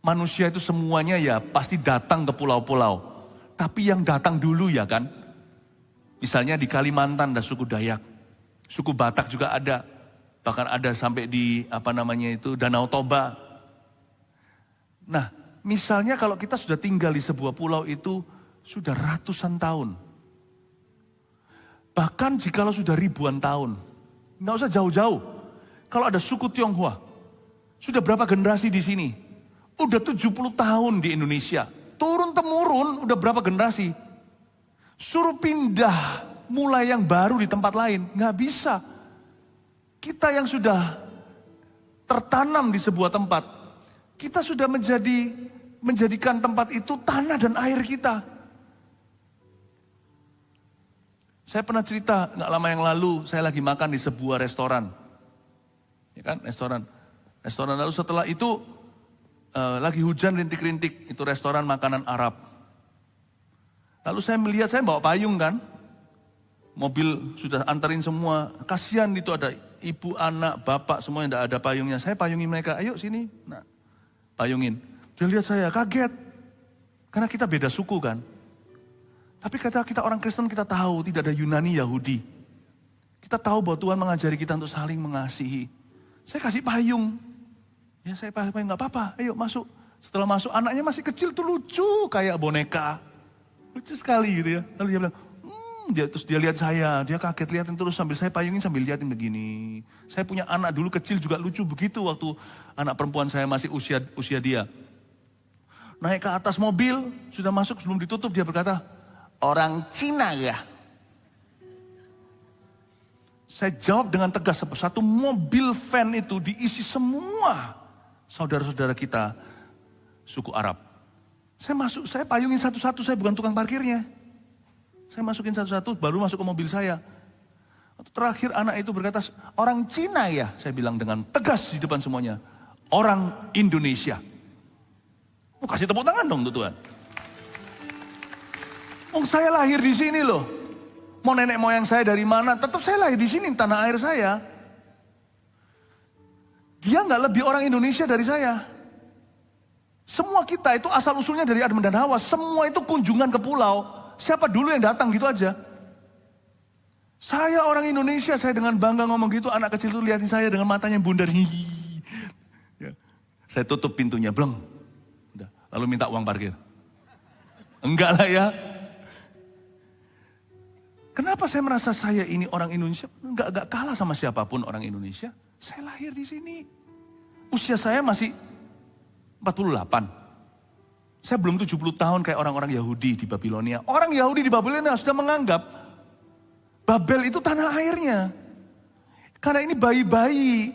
manusia itu semuanya ya pasti datang ke pulau-pulau. Tapi yang datang dulu ya kan. Misalnya di Kalimantan ada suku Dayak. Suku Batak juga ada. Bahkan ada sampai di Danau Toba. Nah, misalnya kalau kita sudah tinggal di sebuah pulau itu sudah ratusan tahun. Bahkan jikalau sudah ribuan tahun. Nggak usah jauh-jauh. Kalau ada suku Tionghoa, sudah berapa generasi di sini? Udah 70 tahun di Indonesia. Turun-temurun udah berapa generasi? Suruh pindah mulai yang baru di tempat lain. Nggak bisa. Kita yang sudah tertanam di sebuah tempat, kita sudah menjadikan tempat itu tanah dan air kita. Saya pernah cerita nggak lama yang lalu, saya lagi makan di sebuah restoran. Ya kan, restoran. Lalu setelah itu lagi hujan rintik-rintik, itu restoran makanan Arab. Lalu saya melihat, saya bawa payung kan. Mobil sudah anterin semua. Kasihan itu ada ibu, anak, bapak, semua yang tidak ada payungnya. Saya payungin mereka, ayo sini. Nah, payungin. Dia lihat saya, kaget. Karena kita beda suku kan. Tapi kata kita orang Kristen, kita tahu tidak ada Yunani, Yahudi. Kita tahu bahwa Tuhan mengajari kita untuk saling mengasihi. Saya kasih payung. Ya saya payung, gak apa-apa, ayo masuk. Setelah masuk anaknya masih kecil tuh lucu kayak boneka. Lucu sekali gitu ya. Lalu dia bilang, terus dia lihat saya, dia kaget liatin terus sambil saya payungin sambil liatin begini. Saya punya anak dulu kecil juga lucu begitu waktu anak perempuan saya masih usia dia. Naik ke atas mobil, sudah masuk sebelum ditutup dia berkata, orang Cina ya? Saya jawab dengan tegas, satu mobil van itu diisi semua saudara-saudara kita suku Arab. Saya masuk, saya payungin satu-satu, saya bukan tukang parkirnya. Saya masukin satu-satu, baru masuk ke mobil saya. Terakhir anak itu berkata, orang Cina ya? Saya bilang dengan tegas di depan semuanya, orang Indonesia. Kasih tepuk tangan dong tuh Tuhan. Saya lahir di sini loh. Mau nenek moyang saya dari mana, tetap saya lahir di sini, tanah air saya. Dia nggak lebih orang Indonesia dari saya. Semua kita itu asal usulnya dari Adam dan Hawa. Semua itu kunjungan ke pulau. Siapa dulu yang datang gitu aja. Saya orang Indonesia, saya dengan bangga ngomong gitu. Anak kecil itu lihatin saya dengan matanya bundar. Ya. Saya tutup pintunya, bleng. Lalu minta uang parkir. Enggak lah ya. Kenapa saya merasa saya ini orang Indonesia? Enggak kalah sama siapapun orang Indonesia. Saya lahir di sini. Usia saya masih 48. Saya belum 70 tahun kayak orang-orang Yahudi di Babilonia. Orang Yahudi di Babilonia sudah menganggap Babel itu tanah airnya. Karena ini bayi-bayi.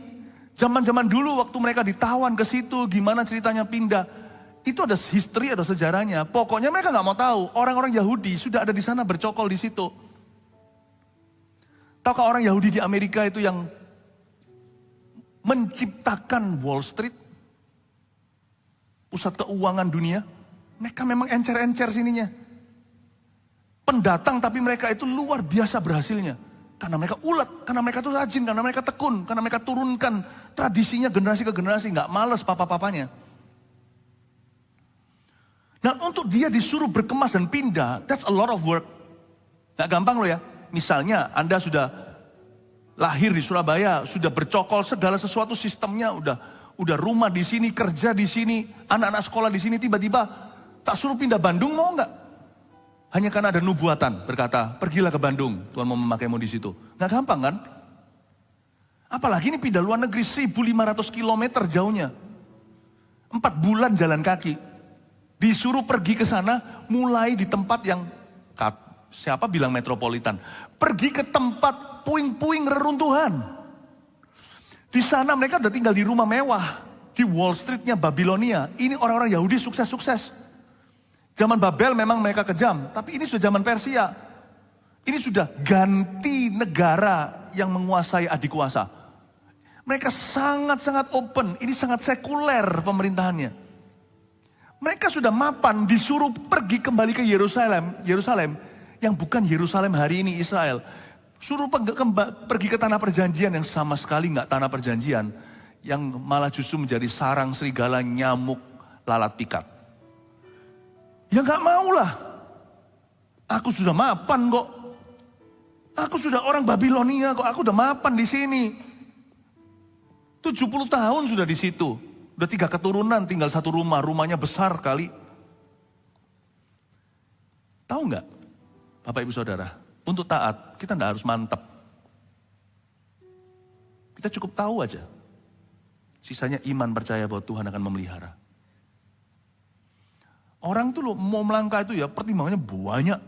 Zaman-zaman dulu waktu mereka ditawan ke situ, gimana ceritanya pindah. Itu ada history, ada sejarahnya. Pokoknya mereka nggak mau tahu. Orang-orang Yahudi sudah ada di sana bercokol di situ. Tahukah orang Yahudi di Amerika itu yang menciptakan Wall Street? Pusat keuangan dunia. Mereka memang encer-encer sininya. Pendatang tapi mereka itu luar biasa berhasilnya. Karena mereka ulet, karena mereka itu rajin, karena mereka tekun, karena mereka turunkan tradisinya generasi ke generasi. Nggak males papa-papanya. Nah untuk dia disuruh berkemas dan pindah, that's a lot of work. Gak gampang loh ya. Misalnya Anda sudah lahir di Surabaya, sudah bercokol segala sesuatu sistemnya, udah rumah di sini, kerja di sini, anak-anak sekolah di sini, tiba-tiba tak suruh pindah Bandung mau nggak? Hanya karena ada nubuatan berkata, pergilah ke Bandung, Tuhan mau memakaimu di situ. Gak gampang kan? Apalagi ini pindah luar negeri 1.500 km jauhnya. 4 bulan jalan kaki. Disuruh pergi ke sana, mulai di tempat yang, siapa bilang metropolitan. Pergi ke tempat puing-puing reruntuhan. Di sana mereka udah tinggal di rumah mewah. Di Wall Street-nya Babilonia. Ini orang-orang Yahudi sukses-sukses. Zaman Babel memang mereka kejam, tapi ini sudah zaman Persia. Ini sudah ganti negara yang menguasai adik kuasa. Mereka sangat-sangat open, ini sangat sekuler pemerintahannya. Mereka sudah mapan, disuruh pergi kembali ke Yerusalem yang bukan Yerusalem hari ini Israel. Suruh pergi ke tanah perjanjian yang sama sekali nggak tanah perjanjian, yang malah justru menjadi sarang serigala, nyamuk, lalat pikat. Ya nggak maulah. Aku sudah mapan kok. Aku sudah orang Babilonia kok. Aku udah mapan di sini. 70 tahun sudah di situ. Udah 3 keturunan, tinggal 1 rumah. Rumahnya besar kali. Tahu nggak, Bapak Ibu Saudara? Untuk taat, kita nggak harus mantap. Kita cukup tahu aja. Sisanya iman percaya bahwa Tuhan akan memelihara. Orang tuh loh, mau melangkah itu ya pertimbangannya banyak.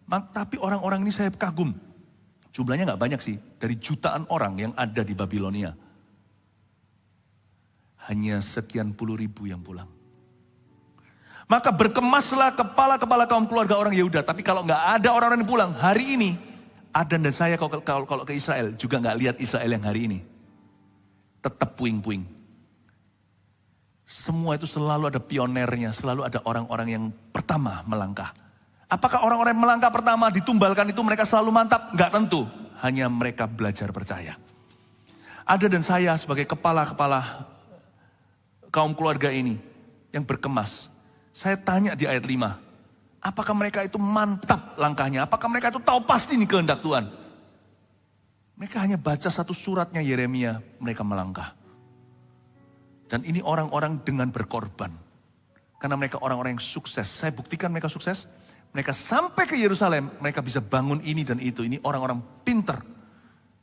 Tapi orang-orang ini saya kagum. Jumlahnya nggak banyak sih. Dari jutaan orang yang ada di Babilonia. Hanya sekian puluh ribu yang pulang. Maka berkemaslah kepala-kepala kaum keluarga orang Yehuda. Tapi kalau nggak ada orang-orang yang pulang hari ini, Adan dan saya kalau ke Israel juga nggak lihat Israel yang hari ini. Tetap puing-puing. Semua itu selalu ada pionernya, selalu ada orang-orang yang pertama melangkah. Apakah orang-orang yang melangkah pertama ditumbalkan itu mereka selalu mantap? Nggak tentu. Hanya mereka belajar percaya. Ada dan saya sebagai kepala-kepala kaum keluarga ini yang berkemas. Saya tanya di ayat 5. Apakah mereka itu mantap langkahnya? Apakah mereka itu tahu pasti ini kehendak Tuhan? Mereka hanya baca satu suratnya Yeremia, mereka melangkah. Dan ini orang-orang dengan berkorban. Karena mereka orang-orang yang sukses. Saya buktikan mereka sukses. Mereka sampai ke Yerusalem, mereka bisa bangun ini dan itu. Ini orang-orang pinter.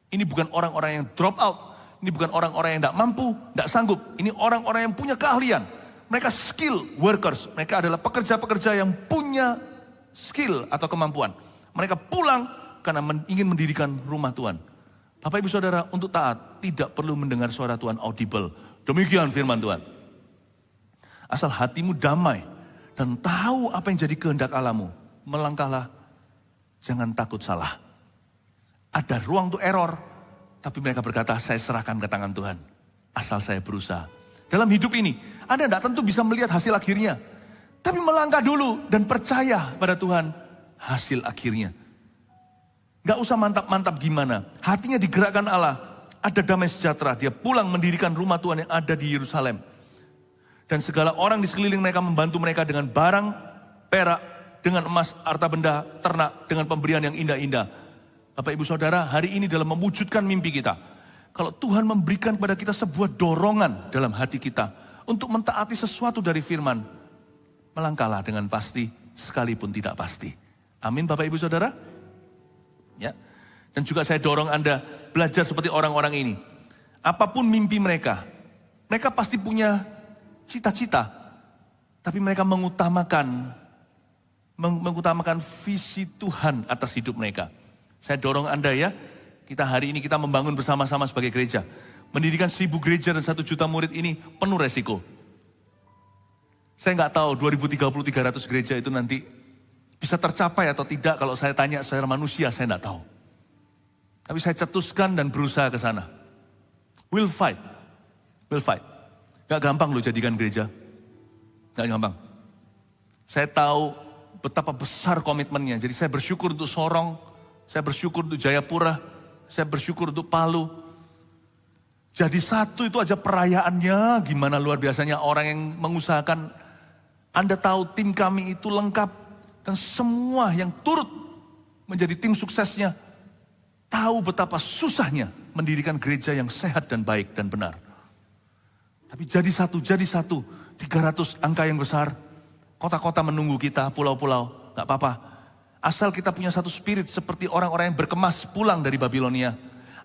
Ini bukan orang-orang yang drop out. Ini bukan orang-orang yang tidak mampu, tidak sanggup. Ini orang-orang yang punya keahlian. Mereka skill workers. Mereka adalah pekerja-pekerja yang punya skill atau kemampuan. Mereka pulang karena ingin mendirikan rumah Tuhan. Bapak Ibu Saudara, untuk taat tidak perlu mendengar suara Tuhan audible. Demikian firman Tuhan. Asal hatimu damai dan tahu apa yang jadi kehendak Allahmu, melangkahlah, jangan takut salah. Ada ruang untuk error, tapi mereka berkata, saya serahkan ke tangan Tuhan. Asal saya berusaha. Dalam hidup ini, Anda tidak tentu bisa melihat hasil akhirnya. Tapi melangkah dulu dan percaya pada Tuhan hasil akhirnya. Gak usah mantap-mantap gimana. Hatinya digerakkan Allah. Ada damai sejahtera. Dia pulang mendirikan rumah Tuhan yang ada di Yerusalem. Dan segala orang di sekeliling mereka membantu mereka dengan barang, perak, dengan emas, harta benda, ternak, dengan pemberian yang indah-indah. Bapak Ibu Saudara, hari ini dalam mewujudkan mimpi kita. Kalau Tuhan memberikan kepada kita sebuah dorongan dalam hati kita untuk mentaati sesuatu dari firman, melangkahlah dengan pasti, sekalipun tidak pasti. Amin Bapak Ibu Saudara. Ya. Dan juga saya dorong Anda belajar seperti orang-orang ini. Apapun mimpi mereka, mereka pasti punya cita-cita, tapi mereka mengutamakan visi Tuhan atas hidup mereka. Saya dorong Anda ya, kita hari ini kita membangun bersama-sama sebagai gereja. Mendirikan 1000 gereja dan 1 juta murid ini penuh resiko. Saya nggak tahu 2030 300 gereja itu nanti bisa tercapai atau tidak. Kalau saya tanya secara manusia, saya nggak tahu. Tapi saya cetuskan dan berusaha ke sana. We'll fight. Gak gampang loh jadikan gereja. Gak gampang. Saya tahu betapa besar komitmennya. Jadi saya bersyukur untuk Sorong. Saya bersyukur untuk Jayapura. Saya bersyukur untuk Palu. Jadi satu itu aja perayaannya. Gimana luar biasanya orang yang mengusahakan. Anda tahu tim kami itu lengkap. Dan semua yang turut menjadi tim suksesnya. Tahu betapa susahnya mendirikan gereja yang sehat dan baik dan benar. Tapi jadi satu, 300 angka yang besar. Kota-kota menunggu kita, pulau-pulau, gak apa-apa. Asal kita punya satu spirit seperti orang-orang yang berkemas pulang dari Babilonia.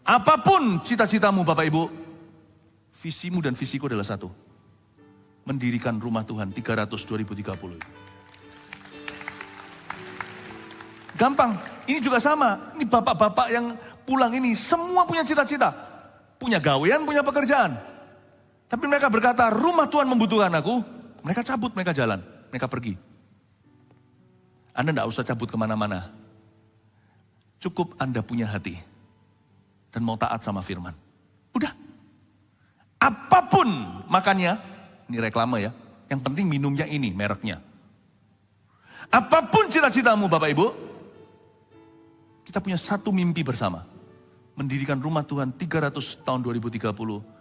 Apapun cita-citamu Bapak Ibu, visimu dan visiku adalah satu. Mendirikan rumah Tuhan 300 2030. Gampang, ini juga sama. Ini bapak-bapak yang pulang ini, semua punya cita-cita. Punya gawean, punya pekerjaan. Tapi mereka berkata, rumah Tuhan membutuhkan aku. Mereka cabut, mereka jalan, mereka pergi. Anda tidak usah cabut kemana-mana. Cukup Anda punya hati. Dan mau taat sama firman. Udah. Apapun makannya, ini reklame ya. Yang penting minumnya ini, mereknya. Apapun cita-citamu Bapak Ibu. Kita punya satu mimpi bersama. Mendirikan rumah Tuhan 300 tahun 2030.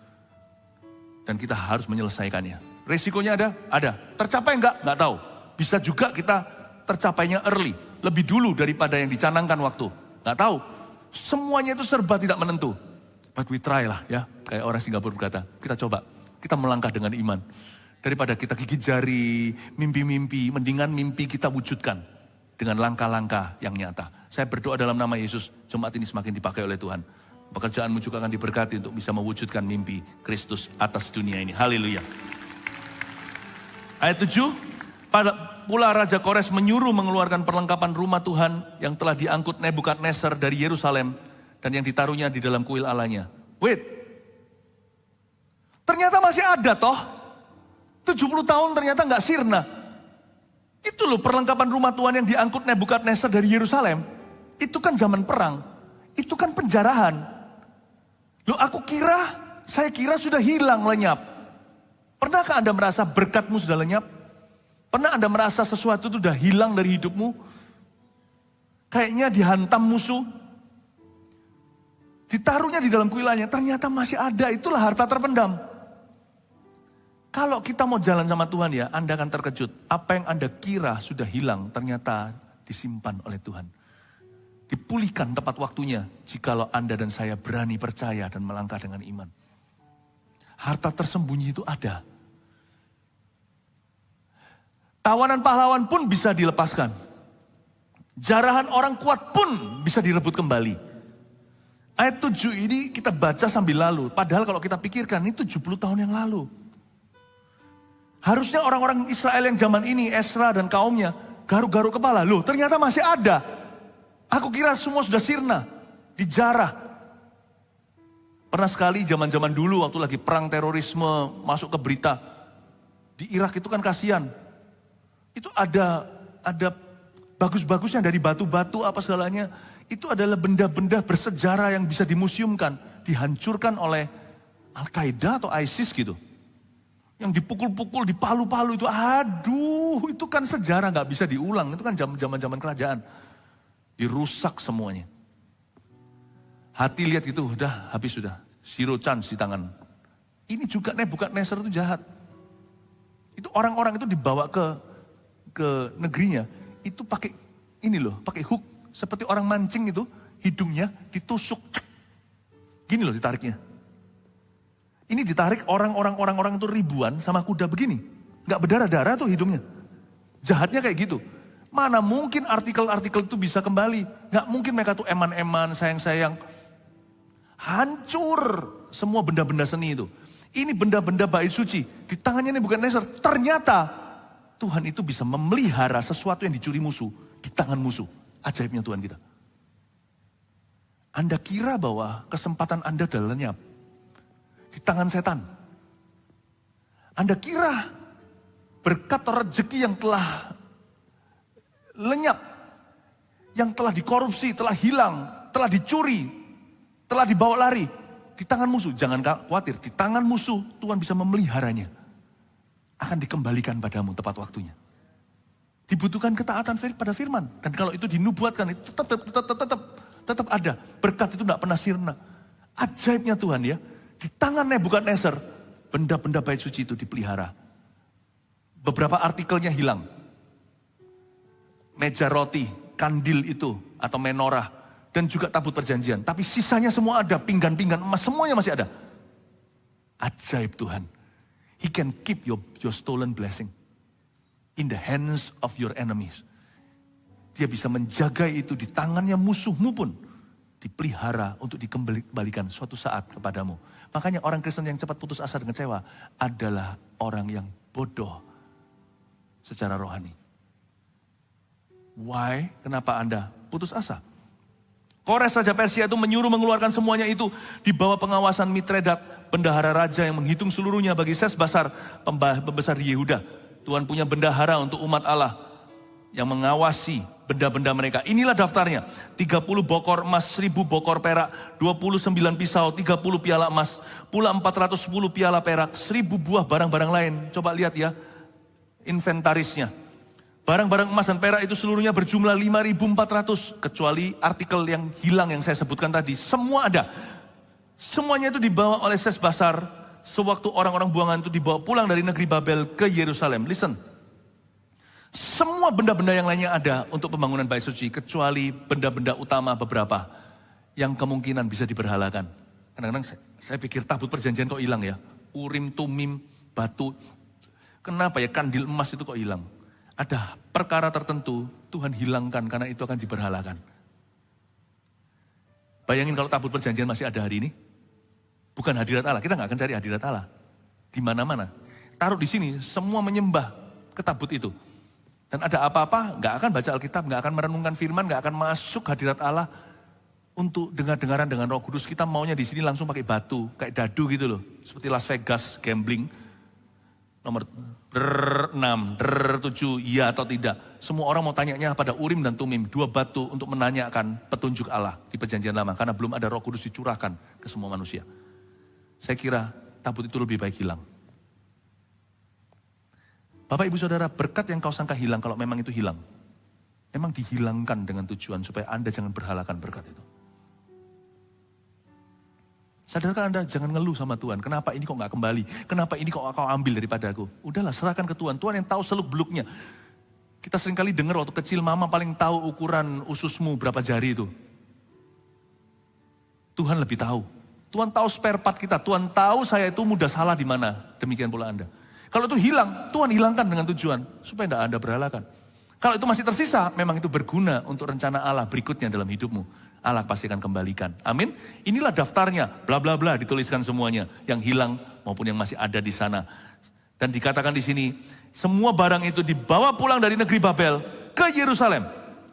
Dan kita harus menyelesaikannya. Resikonya ada? Ada. Tercapai enggak? Enggak tahu. Bisa juga kita tercapainya early. Lebih dulu daripada yang dicanangkan waktu. Enggak tahu. Semuanya itu serba tidak menentu. But we try lah ya. Kayak orang Singapura berkata. Kita coba. Kita melangkah dengan iman. Daripada kita gigit jari, mimpi-mimpi. Mendingan mimpi kita wujudkan. Dengan langkah-langkah yang nyata. Saya berdoa dalam nama Yesus. Jumat ini semakin dipakai oleh Tuhan. Pekerjaanmu juga akan diberkati untuk bisa mewujudkan mimpi Kristus atas dunia ini. Haleluya. Ayat 7. Pula Raja Kores menyuruh mengeluarkan perlengkapan rumah Tuhan yang telah diangkut Nebukadnezar dari Yerusalem dan yang ditaruhnya di dalam kuil Allahnya. Wait. Ternyata masih ada toh. 70 tahun ternyata nggak sirna. Itu loh perlengkapan rumah Tuhan yang diangkut Nebukadnezar dari Yerusalem. Itu kan zaman perang. Itu kan penjarahan. Loh saya kira sudah hilang lenyap. Pernahkah Anda merasa berkatmu sudah lenyap? Pernah Anda merasa sesuatu itu sudah hilang dari hidupmu? Kayaknya dihantam musuh. Ditaruhnya di dalam kuilannya, ternyata masih ada, itulah harta terpendam. Kalau kita mau jalan sama Tuhan ya, Anda akan terkejut. Apa yang Anda kira sudah hilang, ternyata disimpan oleh Tuhan. Dipulihkan tepat waktunya jikalau Anda dan saya berani percaya dan melangkah dengan iman. Harta tersembunyi itu ada. Tawanan pahlawan pun bisa dilepaskan. Jarahan orang kuat pun bisa direbut kembali. Ayat 7 ini kita baca sambil lalu. Padahal kalau kita pikirkan ini 70 tahun yang lalu. Harusnya orang-orang Israel yang zaman ini, Ezra dan kaumnya, garuk-garuk kepala. Loh, ternyata masih ada. Aku kira semua sudah sirna, dijarah. Pernah sekali zaman-zaman dulu waktu lagi perang terorisme masuk ke berita. Di Irak itu kan kasihan. Itu ada bagus-bagusnya dari batu-batu apa segalanya. Itu adalah benda-benda bersejarah yang bisa dimuseumkan. Dihancurkan oleh Al-Qaeda atau ISIS gitu. Yang dipukul-pukul, dipalu-palu itu, aduh, itu kan sejarah gak bisa diulang. Itu kan zaman-zaman kerajaan. Dirusak semuanya. Hati lihat gitu, udah habis sudah. Zero chance di tangan. Ini juga Nebukadnezar itu jahat. Itu orang-orang itu dibawa ke negerinya. Itu pakai ini loh, pakai hook. Seperti orang mancing itu, hidungnya ditusuk. Gini loh ditariknya. Ini ditarik orang itu ribuan sama kuda begini. Gak berdarah-darah tuh hidungnya. Jahatnya kayak gitu. Mana mungkin artikel-artikel itu bisa kembali. Gak mungkin mereka tuh eman-eman, sayang-sayang. Hancur semua benda-benda seni itu. Ini benda-benda bait suci. Di tangannya Nebukadnezar. Ternyata Tuhan itu bisa memelihara sesuatu yang dicuri musuh. Di tangan musuh. Ajaibnya Tuhan kita. Anda kira bahwa kesempatan Anda adalah lenyap. Di tangan setan. Anda kira berkat rezeki yang telah lenyap, yang telah dikorupsi, telah hilang, telah dicuri, telah dibawa lari di tangan musuh. Jangan khawatir, di tangan musuh Tuhan bisa memeliharanya. Akan dikembalikan padamu tepat waktunya. Dibutuhkan ketaatan pada firman. Dan kalau itu dinubuatkan, itu tetap ada. Berkat itu tidak pernah sirna. Ajaibnya Tuhan ya. Di tangan Nebukadnezar, benda-benda bait suci itu dipelihara. Beberapa artikelnya hilang. Meja roti, kandil itu, atau menorah, dan juga tabut perjanjian. Tapi sisanya semua ada, pinggan-pinggan emas, semuanya masih ada. Ajaib Tuhan. He can keep your stolen blessing in the hands of your enemies. Dia bisa menjaga itu di tangannya musuhmu pun. Dipelihara untuk dikembalikan suatu saat kepadamu. Makanya orang Kristen yang cepat putus asa dan kecewa adalah orang yang bodoh secara rohani. Why? Kenapa Anda putus asa? Kores Raja Persia itu menyuruh mengeluarkan semuanya itu di bawah pengawasan Mitredat, bendahara raja yang menghitung seluruhnya bagi Sesbasar, pembesar di Yehuda. Tuhan punya bendahara untuk umat Allah yang mengawasi benda-benda mereka. Inilah daftarnya. 30 bokor emas, 1000 bokor perak, 29 pisau, 30 piala emas, pula 410 piala perak, 1000 buah barang-barang lain. Coba lihat ya, inventarisnya. Barang-barang emas dan perak itu seluruhnya berjumlah 5.400. Kecuali artikel yang hilang yang saya sebutkan tadi. Semua ada. Semuanya itu dibawa oleh Sesbasar. Sewaktu orang-orang buangan itu dibawa pulang dari negeri Babel ke Yerusalem. Listen. Semua benda-benda yang lainnya ada untuk pembangunan bait suci. Kecuali benda-benda utama beberapa. Yang kemungkinan bisa diberhalakan. Kadang-kadang saya pikir tabut perjanjian kok hilang ya. Urim, tumim, batu. Kenapa ya kandil emas itu kok hilang? Ada perkara tertentu Tuhan hilangkan karena itu akan diberhalakan. Bayangin kalau tabut perjanjian masih ada hari ini. Bukan hadirat Allah, kita gak akan cari hadirat Allah. Di mana-mana. Taruh di sini, semua menyembah ke tabut itu. Dan ada apa-apa, gak akan baca Alkitab, gak akan merenungkan firman, gak akan masuk hadirat Allah. Untuk dengar-dengaran dengan Roh Kudus, kita maunya di sini langsung pakai batu, kayak dadu gitu loh. Seperti Las Vegas, gambling. Nomor 6, 7, iya atau tidak. Semua orang mau tanyanya pada Urim dan Tumim. 2 batu untuk menanyakan petunjuk Allah di perjanjian lama. Karena belum ada Roh Kudus dicurahkan ke semua manusia. Saya kira tabut itu lebih baik hilang. Bapak Ibu Saudara, berkat yang kau sangka hilang kalau memang itu hilang. Memang dihilangkan dengan tujuan supaya Anda jangan berhalakan berkat itu. Sadarkan Anda jangan ngeluh sama Tuhan. Kenapa ini kok gak kembali? Kenapa ini kok kau ambil daripada aku? Udahlah serahkan ke Tuhan. Tuhan yang tahu seluk beluknya. Kita seringkali dengar waktu kecil mama paling tahu ukuran ususmu berapa jari itu. Tuhan lebih tahu. Tuhan tahu spare part kita. Tuhan tahu saya itu mudah salah di mana. Demikian pula Anda. Kalau itu hilang, Tuhan hilangkan dengan tujuan supaya tidak Anda berhalakan. Kalau itu masih tersisa, memang itu berguna untuk rencana Allah berikutnya dalam hidupmu. Allah pasti akan kembalikan. Amin. Inilah daftarnya, bla bla bla dituliskan semuanya, yang hilang maupun yang masih ada di sana. Dan dikatakan di sini, semua barang itu dibawa pulang dari negeri Babel ke Yerusalem.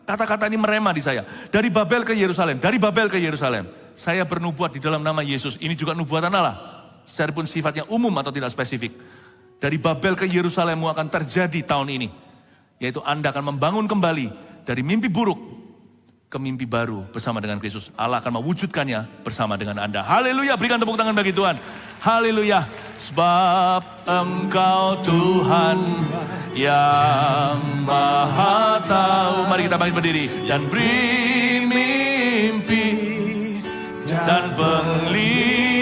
Kata-kata ini merema di saya. Dari Babel ke Yerusalem, dari Babel ke Yerusalem. Saya bernubuat di dalam nama Yesus. Ini juga nubuatan Allah. Sekalipun sifatnya umum atau tidak spesifik. Dari Babel ke Yerusalemmu akan terjadi tahun ini. Yaitu Anda akan membangun kembali dari mimpi buruk ke mimpi baru bersama dengan Kristus. Allah akan mewujudkannya bersama dengan Anda. Haleluya, berikan tepuk tangan bagi Tuhan. Haleluya. Sebab Engkau Tuhan yang Maha Tahu. Mari kita bangkit berdiri dan beri mimpi dan penglihatan